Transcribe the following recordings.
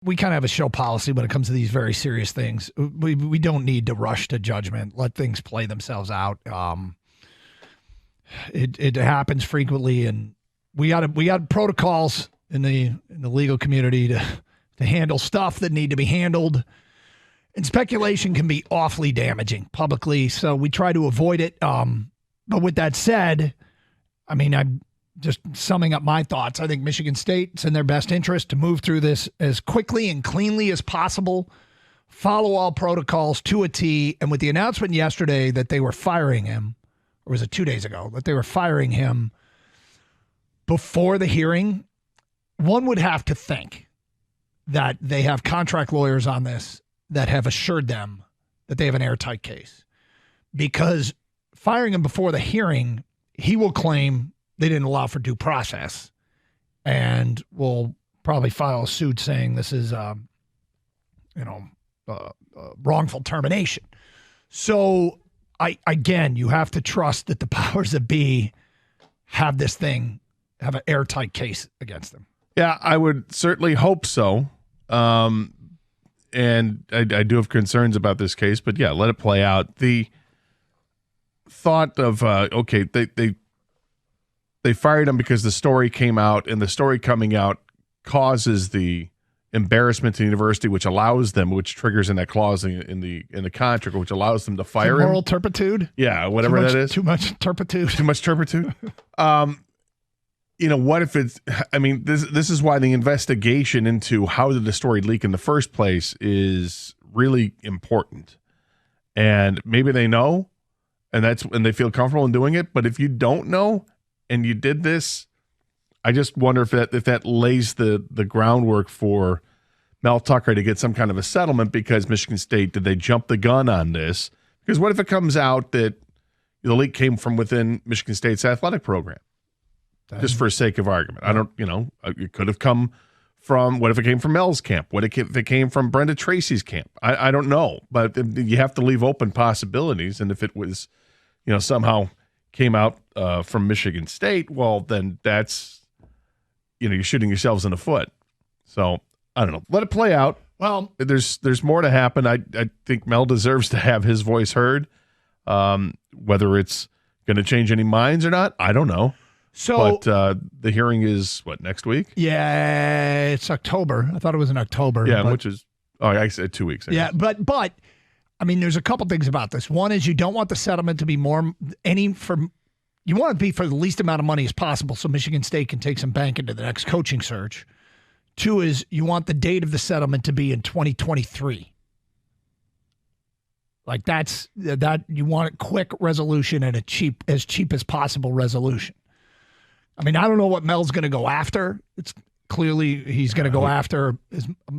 we kind of have a show policy when it comes to these very serious things. We don't need to rush to judgment. Let things play themselves out. It happens frequently, and we got protocols in the legal community to handle stuff that need to be handled. And speculation can be awfully damaging publicly, so we try to avoid it. But with that said, I mean, I'm just summing up my thoughts. I think Michigan State's in their best interest to move through this as quickly and cleanly as possible, follow all protocols to a T, and with the announcement yesterday that they were firing him, or was it 2 days ago, that they were firing him before the hearing, one would have to think that they have contract lawyers on this that have assured them that they have an airtight case. Because firing him before the hearing, he will claim they didn't allow for due process and will probably file a suit saying this is, wrongful termination. So, again, you have to trust that the powers that be have this thing, have an airtight case against them. Yeah, I would certainly hope so. And I do have concerns about this case, but yeah, let it play out. The thought of, they fired him because the story came out, and the story coming out causes the embarrassment to the university, which triggers in that clause in the contract, which allows them to fire him. Moral turpitude? Yeah, whatever that is. Too much turpitude. Too much turpitude? What if it's, this is why the investigation into how did the story leak in the first place is really important. And maybe they know, and they feel comfortable in doing it. But if you don't know and you did this, I just wonder if that lays the groundwork for Mel Tucker to get some kind of a settlement, because Michigan State, did they jump the gun on this? Because what if it comes out that the leak came from within Michigan State's athletic program? Just for sake of argument. It could have come from, what if it came from Mel's camp? What if it came from Brenda Tracy's camp? I don't know, but you have to leave open possibilities. And if it was, somehow came out from Michigan State, well, then that's, you're shooting yourselves in the foot. So I don't know. Let it play out. Well, there's more to happen. I think Mel deserves to have his voice heard. Whether it's going to change any minds or not, I don't know. But the hearing is, next week? Yeah, it's October. I thought it was in October. Yeah, which is, I said 2 weeks. Yeah, but there's a couple things about this. One is you don't want the settlement to be you want it to be for the least amount of money as possible so Michigan State can take some bank into the next coaching search. Two is you want the date of the settlement to be in 2023. Like that you want a quick resolution and as cheap as possible resolution. I don't know what Mel's going to go after. It's clearly he's going to go after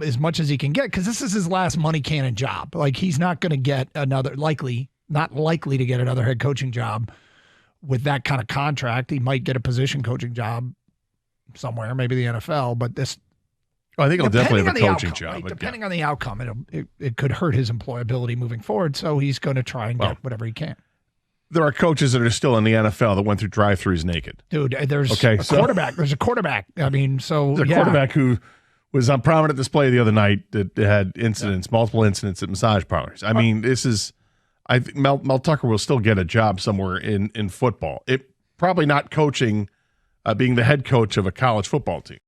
as much as he can get, because this is his last money cannon job. Like, he's not going to get not likely to get another head coaching job with that kind of contract. He might get a position coaching job somewhere, maybe the NFL, but this. I think he'll definitely have a coaching job. Right? Depending on the outcome, it could hurt his employability moving forward. So he's going to try and get whatever he can. There are coaches that are still in the NFL that went through drive-thrus naked. Dude, there's a quarterback. There's a quarterback. There's a quarterback who was on prominent display the other night that had multiple incidents at massage parlors. I think Mel Tucker will still get a job somewhere in football. It probably not coaching, being the head coach of a college football team.